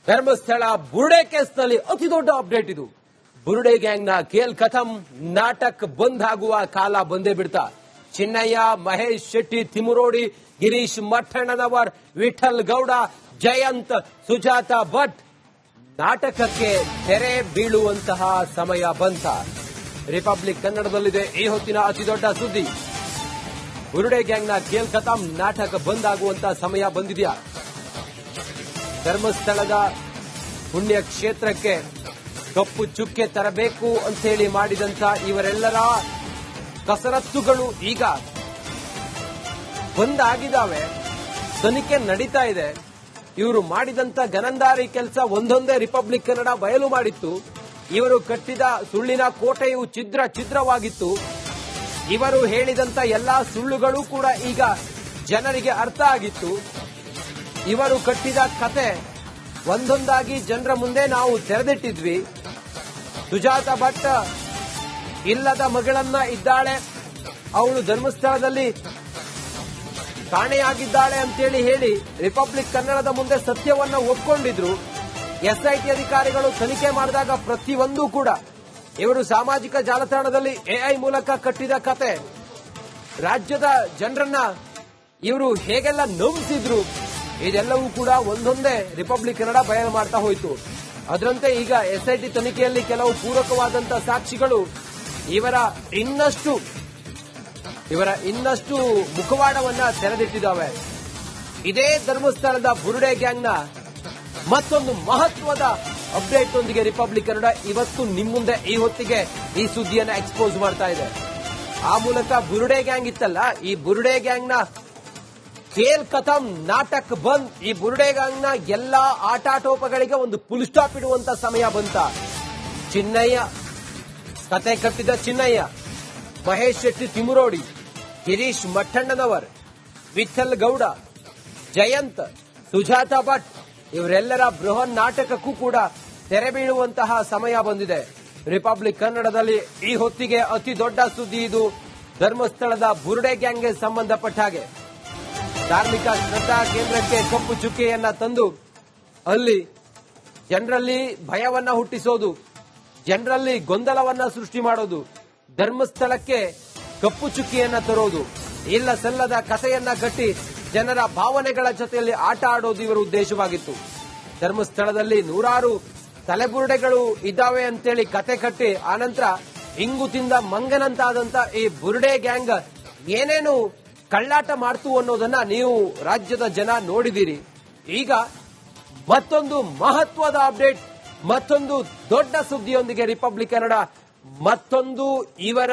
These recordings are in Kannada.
ಧರ್ಮಸ್ಥಳ ಬುರುಡೆ ಕೇಸ್ನಲ್ಲಿ ಅತಿ ದೊಡ್ಡ ಅಪ್ಡೇಟ್ ಇದು. ಬುರುಡೆ ಗ್ಯಾಂಗ್ನ ಖೇಲ್ ಖತಮ್, ನಾಟಕ್ ಬಂದ್ ಆಗುವ ಕಾಲ ಬಂದೇ ಬಿಡ್ತಾ. ಚಿನ್ನಯ್ಯ, ಮಹೇಶ್ ಶೆಟ್ಟಿ, ತಿಮುರೋಡಿ, ಗಿರೀಶ್ ಮಠಣ್ಣನವರ್, ವಿಠಲ್ ಗೌಡ, ಜಯಂತ್, ಸುಜಾತ ಭಟ್ ನಾಟಕಕ್ಕೆ ತೆರೆ ಬೀಳುವಂತಹ ಸಮಯ ಬಂತ. ರಿಪಬ್ಲಿಕ್ ಕನ್ನಡದಲ್ಲಿದೆ ಈ ಹೊತ್ತಿನ ಅತಿ ದೊಡ್ಡ ಸುದ್ದಿ. ಬುರುಡೆ ಗ್ಯಾಂಗ್ನ ಖೇಲ್ ಖತಮ್ ನಾಟಕ ಬಂದ್ ಆಗುವಂತಹ ಸಮಯ ಬಂದಿದೆಯಾ? ಧರ್ಮಸ್ಥಳದ ಪುಣ್ಯ ಕ್ಷೇತ್ರಕ್ಕೆ ಕಪ್ಪು ಚುಕ್ಕೆ ತರಬೇಕು ಅಂತ ಹೇಳಿ ಮಾಡಿದಂತ ಇವರೆಲ್ಲರ ಕಸರತ್ತುಗಳು ಈಗ ಬಂದ್ ಆಗಿದ್ದಾವೆ. ತನಿಖೆ ನಡೀತಾ ಇದೆ. ಇವರು ಮಾಡಿದಂತ ಗನಂದಾರಿ ಕೆಲಸ ಒಂದೊಂದೇ ರಿಪಬ್ಲಿಕ್ ಕನ್ನಡ ಬಯಲು ಮಾಡಿತ್ತು. ಇವರು ಕಟ್ಟಿದ ಸುಳ್ಳಿನ ಕೋಟೆಯು ಛಿದ್ರವಾಗಿತ್ತು. ಇವರು ಹೇಳಿದಂತ ಎಲ್ಲಾ ಸುಳ್ಳುಗಳು ಕೂಡ ಈಗ ಜನರಿಗೆ ಅರ್ಥ ಆಗಿತ್ತು. ಇವರು ಕಟ್ಟಿದ ಕತೆ ಒಂದೊಂದಾಗಿ ಜನರ ಮುಂದೆ ನಾವು ತೆರೆದಿಟ್ಟಿದ್ವಿ. ಸುಜಾತ ಭಟ್ ಇಲ್ಲದ ಮಗಳನ್ನ ಇದ್ದಾಳೆ, ಅವಳು ಧರ್ಮಸ್ಥಳದಲ್ಲಿ ಕಾಣೆಯಾಗಿದ್ದಾಳೆ ಅಂತೇಳಿ ಹೇಳಿ ರಿಪಬ್ಲಿಕ್ ಕನ್ನಡದ ಮುಂದೆ ಸತ್ಯವನ್ನ ಒಪ್ಕೊಂಡಿದ್ರು. ಎಸ್ಐಟಿ ಅಧಿಕಾರಿಗಳು ತನಿಖೆ ಮಾಡಿದಾಗ ಪ್ರತಿಯೊಂದು ಕೂಡ ಇವರು ಸಾಮಾಜಿಕ ಜಾಲತಾಣದಲ್ಲಿ ಎಐ ಮೂಲಕ ಕಟ್ಟಿದ ಕತೆ, ರಾಜ್ಯದ ಜನರನ್ನ ಇವರು ಹೇಗೆಲ್ಲ ನಂಬಿಸಿದ್ರು, ಇದೆಲ್ಲವೂ ಕೂಡ ಒಂದೊಂದೇ ರಿಪಬ್ಲಿಕ್ ಕನ್ನಡ ಬಯಲು ಮಾಡ್ತಾ ಹೋಯಿತು. ಅದರಂತೆ ಈಗ ಎಸ್ಐಟಿ ತನಿಖೆಯಲ್ಲಿ ಕೆಲವು ಪೂರಕವಾದಂತಹ ಸಾಕ್ಷಿಗಳು ಇವರ ಇನ್ನಷ್ಟು ಮುಖವಾಡವನ್ನ ತೆರೆದಿಟ್ಟಿದ್ದಾವೆ. ಇದೇ ಧರ್ಮಸ್ಥಳದ ಬುರುಡೆ ಗ್ಯಾಂಗ್ನ ಮತ್ತೊಂದು ಮಹತ್ವದ ಅಪ್ಡೇಟ್ ಒಂದಿಗೆ ರಿಪಬ್ಲಿಕ್ ಕನ್ನಡ ಇವತ್ತು ನಿಮ್ಮ ಮುಂದೆ ಈ ಹೊತ್ತಿಗೆ ಈ ಸುದ್ದಿಯನ್ನ ಎಕ್ಸ್ಪೋಸ್ ಮಾಡ್ತಾ ಇದೆ. ಆ ಮೂಲಕ ಬುರುಡೆ ಗ್ಯಾಂಗ್ ಇತ್ತಲ್ಲ, ಈ ಬುರುಡೆ ಗ್ಯಾಂಗ್ನ ಖೇಲ್ ಖತಮ್, ನಾಟಕ್ ಬಂದ್, ಈ ಬುರುಡೆ ಗ್ಯಾಂಗ್ನ ಎಲ್ಲಾ ಆಟಾಟೋಪಗಳಿಗೆ ಒಂದು ಫುಲ್ ಸ್ಟಾಪ್ ಇಡುವಂತ ಸಮಯ ಬಂತ. ಚಿನ್ನಯ್ಯ ಕತೆ ಕಟ್ಟಿದ ಚಿನ್ನಯ್ಯ, ಮಹೇಶ್ ಶೆಟ್ಟಿ ತಿಮುರೋಡಿ, ಗಿರೀಶ್ ಮಠಣ್ಣನವರ್, ವಿಠಲ್ ಗೌಡ, ಜಯಂತ್, ಸುಜಾತ ಭಟ್ ಇವರೆಲ್ಲರ ಬೃಹನ್ ನಾಟಕಕ್ಕೂ ಕೂಡ ತೆರೆ ಬೀಳುವಂತಹ ಸಮಯ ಬಂದಿದೆ. ರಿಪಬ್ಲಿಕ್ ಕನ್ನಡದಲ್ಲಿ ಈ ಹೊತ್ತಿಗೆ ಅತಿ ದೊಡ್ಡ ಸುದ್ದಿ ಇದು. ಧರ್ಮಸ್ಥಳದ ಬುರುಡೆ ಗ್ಯಾಂಗ್ಗೆ ಸಂಬಂಧಪಟ್ಟ ಹಾಗೆ ಧಾರ್ಮಿಕ ಶ್ರದ್ಧಾ ಕೇಂದ್ರಕ್ಕೆ ಕಪ್ಪು ಚುಕ್ಕೆಯನ್ನ ತಂದು ಅಲ್ಲಿ ಜನರಲ್ಲಿ ಭಯವನ್ನ ಹುಟ್ಟಿಸೋದು, ಜನರಲ್ಲಿ ಗೊಂದಲವನ್ನ ಸೃಷ್ಟಿ ಮಾಡೋದು, ಧರ್ಮಸ್ಥಳಕ್ಕೆ ಕಪ್ಪು ಚುಕ್ಕಿಯನ್ನ ತರೋದು, ಇಲ್ಲ ಸಲ್ಲದ ಕಥೆಯನ್ನ ಕಟ್ಟಿ ಜನರ ಭಾವನೆಗಳ ಜೊತೆಯಲ್ಲಿ ಆಟ ಆಡೋದು ಇವರ ಉದ್ದೇಶವಾಗಿತ್ತು. ಧರ್ಮಸ್ಥಳದಲ್ಲಿ ನೂರಾರು ತಲೆಬುರುಡೆಗಳು ಇದ್ದಾವೆ ಅಂತೇಳಿ ಕತೆ ಕಟ್ಟಿ ಆನಂತರ ಇಂಗು ತಿಂದ ಮಂಗನಂತಾದಂತ ಈ ಬುರುಡೆ ಗ್ಯಾಂಗ್ ಏನೇನು ಕಳ್ಳಾಟ ಮಾಡ್ತು ಅನ್ನೋದನ್ನ ನೀವು ರಾಜ್ಯದ ಜನ ನೋಡಿದಿರಿ. ಈಗ ಮತ್ತೊಂದು ಮಹತ್ವದ ಅಪ್ಡೇಟ್, ಮತ್ತೊಂದು ದೊಡ್ಡ ಸುದ್ದಿಯೊಂದಿಗೆ ರಿಪಬ್ಲಿಕ್ ಕನ್ನಡ ಮತ್ತೊಂದು ಇವರ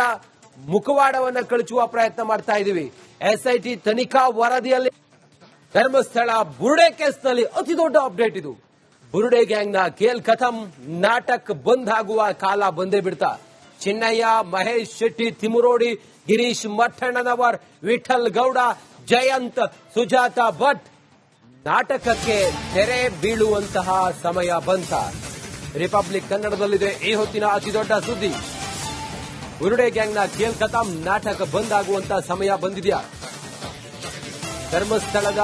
ಮುಖವಾಡವನ್ನು ಕಳಚುವ ಪ್ರಯತ್ನ ಮಾಡ್ತಾ ಇದ್ದೀವಿ. ಎಸ್ಐಟಿ ತನಿಖಾ ವರದಿಯಲ್ಲಿ ಧರ್ಮಸ್ಥಳ ಬುರುಡೆ ಕೇಸ್ನಲ್ಲಿ ಅತಿ ದೊಡ್ಡ ಅಪ್ಡೇಟ್ ಇದು. ಬುರುಡೆ ಗ್ಯಾಂಗ್ನ ಖೇಲ್ ಖತಮ್, ನಾಟಕ್ ಬಂದ್ ಆಗುವ ಕಾಲ ಬಂದೇ ಬಿಡ್ತಾ. ಚಿನ್ನಯ್ಯ, ಮಹೇಶ್ ಶೆಟ್ಟಿ, ತಿಮುರೋಡಿ, ಗಿರೀಶ್ ಮಠಣ್ಣನವರ್, ವಿಠಲ್ ಗೌಡ, ಜಯಂತ್, ಸುಜಾತ ಭಟ್ ನಾಟಕಕ್ಕೆ ತೆರೆ ಬೀಳುವಂತಹ ಸಮಯ ಬಂತ. ರಿಪಬ್ಲಿಕ್ ಕನ್ನಡದಲ್ಲಿದೆ ಈ ಹೊತ್ತಿನ ಅತಿ ದೊಡ್ಡ ಸುದ್ದಿ. ಬುರುಡೆ ಗ್ಯಾಂಗ್ನ ಖೇಲ್ ಖತಮ್ ನಾಟಕ ಬಂದ್ ಆಗುವಂತಹ ಸಮಯ ಬಂದಿದೆಯಾ? ಧರ್ಮಸ್ಥಳದ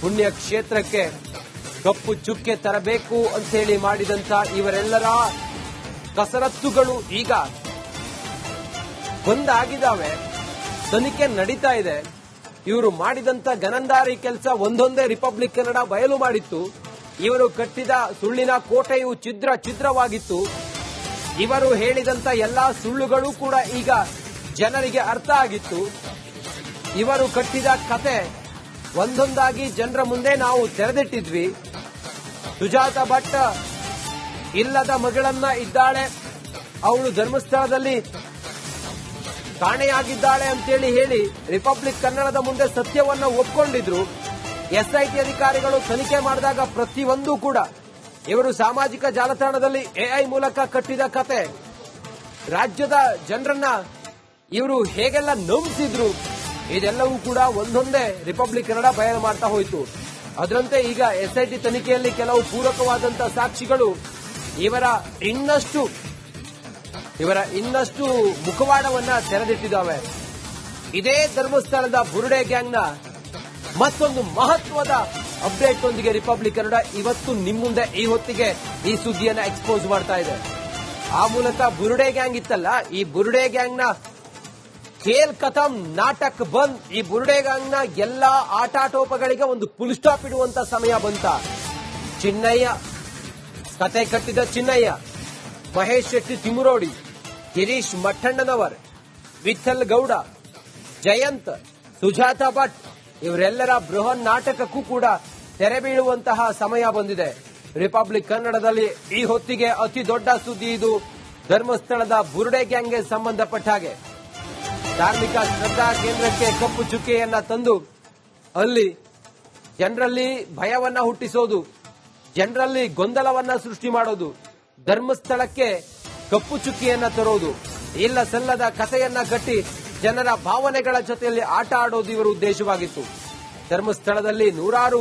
ಪುಣ್ಯ ಕ್ಷೇತ್ರಕ್ಕೆ ಕಪ್ಪು ಚುಕ್ಕೆ ತರಬೇಕು ಅಂತ ಹೇಳಿ ಮಾಡಿದಂತ ಇವರೆಲ್ಲರ ಕಸರತ್ತುಗಳು ಈಗ ಬಂದ್ ಆಗಿದ್ದಾವೆ. ತನಿಖೆ ನಡೀತಾ ಇದೆ. ಇವರು ಮಾಡಿದಂತ ಗನಂದಾರಿ ಕೆಲಸ ಒಂದೊಂದೇ ರಿಪಬ್ಲಿಕ್ ಕನ್ನಡ ಬಯಲು ಮಾಡಿತ್ತು. ಇವರು ಕಟ್ಟಿದ ಸುಳ್ಳಿನ ಕೋಟೆಯು ಛಿದ್ರವಾಗಿತ್ತು. ಇವರು ಹೇಳಿದಂತ ಎಲ್ಲಾ ಸುಳ್ಳುಗಳು ಕೂಡ ಈಗ ಜನರಿಗೆ ಅರ್ಥ ಆಗಿತ್ತು. ಇವರು ಕಟ್ಟಿದ ಕತೆ ಒಂದೊಂದಾಗಿ ಜನರ ಮುಂದೆ ನಾವು ತೆರೆದಿಟ್ಟಿದ್ವಿ. ಸುಜಾತ ಭಟ್ ಇಲ್ಲದ ಮಗಳನ್ನ ಇದ್ದಾಳೆ, ಅವಳು ಧರ್ಮಸ್ಥಳದಲ್ಲಿ ಕಾಣೆಯಾಗಿದ್ದಾಳೆ ಅಂತೇಳಿ ಹೇಳಿ ರಿಪಬ್ಲಿಕ್ ಕನ್ನಡದ ಮುಂದೆ ಸತ್ಯವನ್ನ ಒಪ್ಕೊಂಡಿದ್ರು. ಎಸ್ಐಟಿ ಅಧಿಕಾರಿಗಳು ತನಿಖೆ ಮಾಡಿದಾಗ ಪ್ರತಿಯೊಂದು ಕೂಡ ಇವರು ಸಾಮಾಜಿಕ ಜಾಲತಾಣದಲ್ಲಿ ಎಐ ಮೂಲಕ ಕಟ್ಟಿದ ಕತೆ, ರಾಜ್ಯದ ಜನರನ್ನ ಇವರು ಹೇಗೆಲ್ಲ ನಂಬಿಸಿದ್ರು, ಇದೆಲ್ಲವೂ ಕೂಡ ಒಂದೊಂದೇ ರಿಪಬ್ಲಿಕ್ ಕನ್ನಡ ಬಯಲು ಮಾಡ್ತಾ ಹೋಯಿತು. ಅದರಂತೆ ಈಗ ಎಸ್ಐಟಿ ತನಿಖೆಯಲ್ಲಿ ಕೆಲವು ಪೂರಕವಾದಂತಹ ಸಾಕ್ಷಿಗಳು ಇವರ ಇನ್ನಷ್ಟು ಮುಖವಾಡವನ್ನ ತೆರೆದಿಟ್ಟಿದ್ದಾವೆ. ಇದೇ ಧರ್ಮಸ್ಥಳದ ಬುರುಡೆ ಗ್ಯಾಂಗ್ನ ಮತ್ತೊಂದು ಮಹತ್ವದ ಅಪ್ಡೇಟ್ ಒಂದಿಗೆ ರಿಪಬ್ಲಿಕ್ ಕನ್ನಡ ಇವತ್ತು ನಿಮ್ಮ ಮುಂದೆ ಈ ಹೊತ್ತಿಗೆ ಈ ಸುದ್ದಿಯನ್ನ ಎಕ್ಸ್ಪೋಸ್ ಮಾಡ್ತಾ ಇದೆ. ಆ ಮೂಲಕ ಬುರುಡೆ ಗ್ಯಾಂಗ್ ಇತ್ತಲ್ಲ, ಈ ಬುರುಡೆ ಗ್ಯಾಂಗ್ ನ ಖೇಲ್ ಖತಮ್, ನಾಟಕ್ ಬಂದ್. ಈ ಬುರುಡೆ ಗ್ಯಾಂಗ್ ನ ಎಲ್ಲಾ ಆಟಾಟೋಪಗಳಿಗೆ ಒಂದು ಫುಲ್ ಸ್ಟಾಪ್ ಇಡುವಂತ ಸಮಯ ಬಂತ. ಚಿನ್ನಯ್ಯ ಕತೆ ಕಟ್ಟಿದ ಚಿನ್ನಯ್ಯ, ಮಹೇಶ್ ಶೆಟ್ಟಿ ತಿಮುರೋಡಿ, ಗಿರೀಶ್ ಮಠಣ್ಣನವರ್, ವಿಠಲ್ ಗೌಡ, ಜಯಂತ್, ಸುಜಾತಾ ಭಟ್ ಇವರೆಲ್ಲರ ಬೃಹನ್ ನಾಟಕಕ್ಕೂ ಕೂಡ ತೆರೆ ಬೀಳುವಂತಹ ಸಮಯ ಬಂದಿದೆ. ರಿಪಬ್ಲಿಕ್ ಕನ್ನಡದಲ್ಲಿ ಈ ಹೊತ್ತಿಗೆ ಅತಿ ದೊಡ್ಡ ಸುದ್ದಿ ಇದು. ಧರ್ಮಸ್ಥಳದ ಬುರುಡೆ ಗ್ಯಾಂಗ್ಗೆ ಸಂಬಂಧಪಟ್ಟ ಹಾಗೆ ಧಾರ್ಮಿಕ ಶ್ರದ್ಧಾ ಕೇಂದ್ರಕ್ಕೆ ಕಪ್ಪು ಚುಕ್ಕೆಯನ್ನ ತಂದು ಅಲ್ಲಿ ಜನರಲ್ಲಿ ಭಯವನ್ನ ಹುಟ್ಟಿಸೋದು, ಜನರಲ್ಲಿ ಗೊಂದಲವನ್ನ ಸೃಷ್ಟಿ ಮಾಡೋದು, ಧರ್ಮಸ್ಥಳಕ್ಕೆ ಕಪ್ಪು ಚುಕ್ಕಿಯನ್ನ ತರೋದು, ಇಲ್ಲ ಸಲ್ಲದ ಕಥೆಯನ್ನ ಕಟ್ಟಿ ಜನರ ಭಾವನೆಗಳ ಜೊತೆಯಲ್ಲಿ ಆಟ ಆಡೋದು ಇವರ ಉದ್ದೇಶವಾಗಿತ್ತು. ಧರ್ಮಸ್ಥಳದಲ್ಲಿ ನೂರಾರು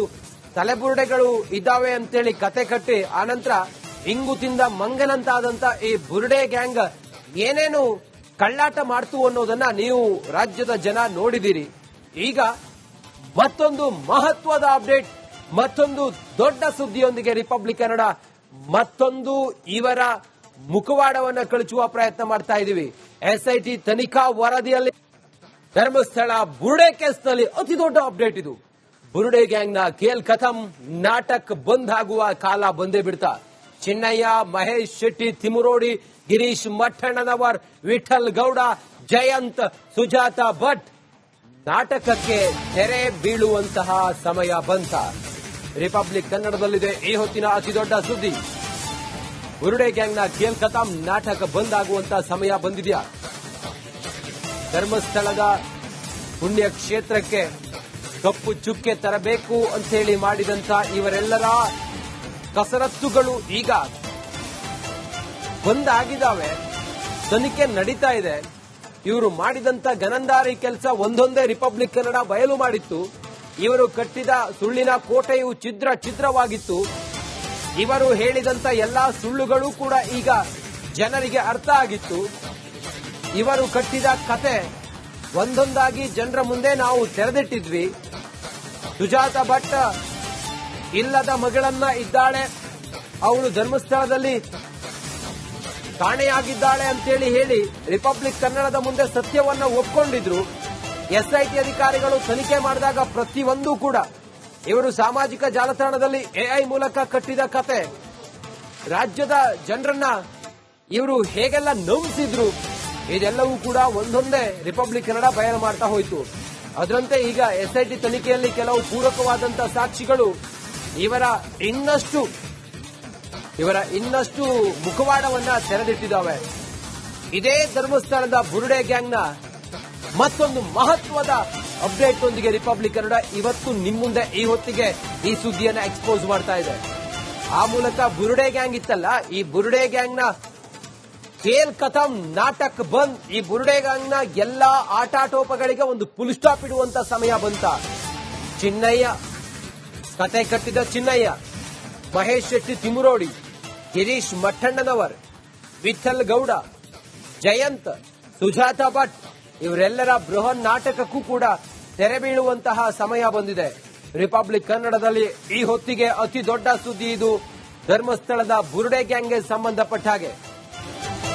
ತಲೆಬುರುಡೆಗಳು ಇದ್ದಾವೆ ಅಂತೇಳಿ ಕತೆ ಕಟ್ಟಿ ಆನಂತರ ಇಂಗು ತಿಂದ ಮಂಗನಂತಾದಂತ ಈ ಬುರುಡೆ ಗ್ಯಾಂಗ್ ಏನೇನು ಕಳ್ಳಾಟ ಮಾಡ್ತು ಅನ್ನೋದನ್ನ ನೀವು ರಾಜ್ಯದ ಜನ ನೋಡಿದಿರಿ. ಈಗ ಮತ್ತೊಂದು ಮಹತ್ವದ ಅಪ್ಡೇಟ್, ಮತ್ತೊಂದು ದೊಡ್ಡ ಸುದ್ದಿಯೊಂದಿಗೆ ರಿಪಬ್ಲಿಕ್ ಕನ್ನಡ ಮತ್ತೊಂದು ಇವರ ಮುಖವಾಡವನ್ನ ಕಳಚುವ ಪ್ರಯತ್ನ ಮಾಡ್ತಾ ಇದೀವಿ. ಎಸ್ಐಟಿ ತನಿಖಾ ವರದಿಯಲ್ಲಿ ಧರ್ಮಸ್ಥಳ ಬುರುಡೆ ಕೇಸ್ನಲ್ಲಿ ಅತಿ ದೊಡ್ಡ ಅಪ್ಡೇಟ್ ಇದು. ಬುರುಡೆ ಗ್ಯಾಂಗ್ನ ಖೇಲ್ ಖತಮ್, ನಾಟಕ್ ಬಂದ್ ಆಗುವ ಕಾಲ ಬಂದೇ ಬಿಡ್ತಾ. ಚಿನ್ನಯ್ಯ, ಮಹೇಶ್ ಶೆಟ್ಟಿ ತಿಮುರೋಡಿ, ಗಿರೀಶ್ ಮಠಣ್ಣನವರ್, ವಿಠಲ್ ಗೌಡ, ಜಯಂತ್, ಸುಜಾತಾ ಭಟ್ ನಾಟಕಕ್ಕೆ ತೆರೆ ಬೀಳುವಂತಹ ಸಮಯ ಬಂತ. ರಿಪಬ್ಲಿಕ್ ಕನ್ನಡದಲ್ಲಿದೆ ಈ ಹೊತ್ತಿನ ಅತಿ ದೊಡ್ಡ ಸುದ್ದಿ. ಬುರುಡೆ ಗ್ಯಾಂಗ್ನ ಖೇಲ್ ಖತಮ್, ನಾಟಕ ಬಂದ್ ಆಗುವಂತಹ ಸಮಯ ಬಂದಿದೆಯಾ? ಧರ್ಮಸ್ಥಳದ ಪುಣ್ಯ ಕ್ಷೇತ್ರಕ್ಕೆ ಕಪ್ಪು ಚುಕ್ಕೆ ತರಬೇಕು ಅಂತ ಹೇಳಿ ಮಾಡಿದಂತ ಇವರೆಲ್ಲರ ಕಸರತ್ತುಗಳು ಈಗ ಬಂದಾಗಿದ್ದಾವೆ. ತನಿಖೆ ನಡೀತಾ ಇದೆ. ಇವರು ಮಾಡಿದಂತ ಗನಂದಾರಿ ಕೆಲಸ ಒಂದೊಂದೇ ರಿಪಬ್ಲಿಕ್ ಕನ್ನಡ ಬಯಲು ಮಾಡಿತ್ತು. ಇವರು ಕಟ್ಟಿದ ಸುಳ್ಳಿನ ಕೋಟೆಯು ಛಿದ್ರ ಛಿದ್ರವಾಗಿತ್ತು. ಇವರು ಹೇಳಿದಂತ ಎಲ್ಲಾ ಸುಳ್ಳುಗಳು ಕೂಡ ಈಗ ಜನರಿಗೆ ಅರ್ಥ ಆಗಿತ್ತು. ಇವರು ಕಟ್ಟಿದ ಕತೆ ಒಂದೊಂದಾಗಿ ಜನರ ಮುಂದೆ ನಾವು ತೆರೆದಿಟ್ಟಿದ್ವಿ. ಸುಜಾತಾ ಭಟ್ ಇಲ್ಲದ ಮಗಳನ್ನ ಇದ್ದಾಳೆ, ಅವಳು ಧರ್ಮಸ್ಥಳದಲ್ಲಿ ಕಾಣೆಯಾಗಿದ್ದಾಳೆ ಅಂತೇಳಿ ಹೇಳಿ ರಿಪಬ್ಲಿಕ್ ಕನ್ನಡದ ಮುಂದೆ ಸತ್ಯವನ್ನ ಒಪ್ಕೊಂಡಿದ್ರು. ಎಸ್ಐಟಿ ಅಧಿಕಾರಿಗಳು ತನಿಖೆ ಮಾಡಿದಾಗ ಪ್ರತಿಯೊಂದು ಕೂಡ ಇವರು ಸಾಮಾಜಿಕ ಜಾಲತಾಣದಲ್ಲಿ ಎಐ ಮೂಲಕ ಕಟ್ಟಿದ ಕತೆ, ರಾಜ್ಯದ ಜನರನ್ನ ಇವರು ಹೇಗೆಲ್ಲ ನಂಬಿಸಿದ್ರು, ಇದೆಲ್ಲವೂ ಕೂಡ ಒಂದೊಂದೇ ರಿಪಬ್ಲಿಕ್ ಕನ್ನಡ ಬಯಲು ಮಾಡ್ತಾ ಹೋಯಿತು. ಅದರಂತೆ ಈಗ ಎಸ್ಐಟಿ ತನಿಖೆಯಲ್ಲಿ ಕೆಲವು ಪೂರಕವಾದಂತಹ ಸಾಕ್ಷಿಗಳು ಇವರ ಇನ್ನಷ್ಟು ಮುಖವಾಡವನ್ನ ತೆರೆದಿಟ್ಟಿದ್ದಾವೆ. ಇದೇ ಧರ್ಮಸ್ಥಳದ ಬುರುಡೆ ಗ್ಯಾಂಗ್ನ ಮತ್ತೊಂದು ಮಹತ್ವದ ಅಪ್ಡೇಟ್ ಒಂದಿಗೆ ರಿಪಬ್ಲಿಕ್ ಕನ್ನಡ ಇವತ್ತು ನಿಮ್ಮ ಮುಂದೆ ಈ ಹೊತ್ತಿಗೆ ಈ ಸುದ್ದಿಯನ್ನ ಎಕ್ಸ್ಪೋಸ್ ಮಾಡ್ತಾ ಇದೆ. ಆ ಮೂಲಕ ಬುರುಡೆ ಗ್ಯಾಂಗ್ ಇತ್ತಲ್ಲ, ಈ ಬುರುಡೆ ಗ್ಯಾಂಗ್ನ ಖೇಲ್ ಖತಮ್, ನಾಟಕ್ ಬಂದ್. ಈ ಬುರುಡೆ ಗ್ಯಾಂಗ್ನ ಎಲ್ಲಾ ಆಟಾಟೋಪಗಳಿಗೆ ಒಂದು ಫುಲ್ ಸ್ಟಾಪ್ ಇಡುವಂತ ಸಮಯ ಬಂತ. ಚಿನ್ನಯ್ಯ ಕತೆ ಕಟ್ಟಿದ ಚಿನ್ನಯ್ಯ, ಮಹೇಶ್ ಶೆಟ್ಟಿ ತಿಮುರೋಡಿ, ಗಿರೀಶ್ ಮಠಣ್ಣನವರ್, ವಿಠಲ್ ಗೌಡ, ಜಯಂತ್, ಸುಜಾತಾ ಭಟ್ ಇವರೆಲ್ಲರ ಬೃಹನ್ ನಾಟಕಕ್ಕೂ ಕೂಡ ತೆರೆ ಬೀಳುವಂತಹ ಸಮಯ ಬಂದಿದೆ. ರಿಪಬ್ಲಿಕ್ ಕನ್ನಡದಲ್ಲಿ ಈ ಹೊತ್ತಿಗೆ ಅತಿ ದೊಡ್ಡ ಸುದ್ದಿ ಇದು. ಧರ್ಮಸ್ಥಳದ ಬುರುಡೆ ಗ್ಯಾಂಗ್ಗೆ ಸಂಬಂಧಪಟ್ಟ ಹಾಗೆ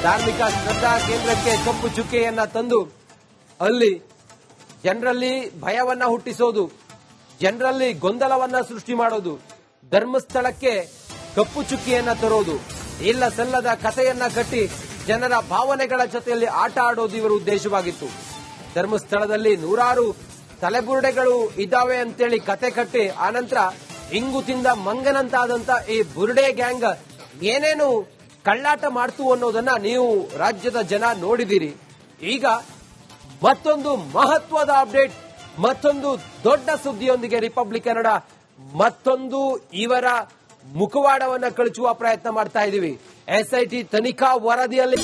ಧಾರ್ಮಿಕ ಶ್ರದ್ಧಾ ಕೇಂದ್ರಕ್ಕೆ ಕಪ್ಪು ಚುಕ್ಕೆಯನ್ನ ತಂದು ಅಲ್ಲಿ ಜನರಲ್ಲಿ ಭಯವನ್ನ ಹುಟ್ಟಿಸೋದು, ಜನರಲ್ಲಿ ಗೊಂದಲವನ್ನ ಸೃಷ್ಟಿ ಮಾಡೋದು, ಧರ್ಮಸ್ಥಳಕ್ಕೆ ಕಪ್ಪು ಚುಕ್ಕಿಯನ್ನ ತರೋದು, ಇಲ್ಲ ಸಲ್ಲದ ಕಥೆಯನ್ನ ಕಟ್ಟಿ ಜನರ ಭಾವನೆಗಳ ಜೊತೆಯಲ್ಲಿ ಆಟ ಆಡೋದು ಇವರ ಉದ್ದೇಶವಾಗಿತ್ತು. ಧರ್ಮಸ್ಥಳದಲ್ಲಿ ನೂರಾರು ತಲೆಬುರುಡೆಗಳು ಇದ್ದಾವೆ ಅಂತೇಳಿ ಕತೆ ಕಟ್ಟಿ ಆನಂತರ ಇಂಗು ತಿಂದ ಮಂಗನಂತಾದಂತ ಈ ಬುರುಡೆ ಗ್ಯಾಂಗ್ ಏನೇನು ಕಳ್ಳಾಟ ಮಾಡ್ತು ಅನ್ನೋದನ್ನ ನೀವು ರಾಜ್ಯದ ಜನ ನೋಡಿದಿರಿ. ಈಗ ಮತ್ತೊಂದು ಮಹತ್ವದ ಅಪ್ಡೇಟ್, ಮತ್ತೊಂದು ದೊಡ್ಡ ಸುದ್ದಿಯೊಂದಿಗೆ ರಿಪಬ್ಲಿಕ್ ಕನ್ನಡ ಮತ್ತೊಂದು ಇವರ ಮುಖವಾಡವನ್ನ ಕಳಚುವ ಪ್ರಯತ್ನ ಮಾಡ್ತಾ ಇದೀವಿ. ಎಸ್ಐಟಿ ತನಿಖಾ ವರದಿಯಲ್ಲಿ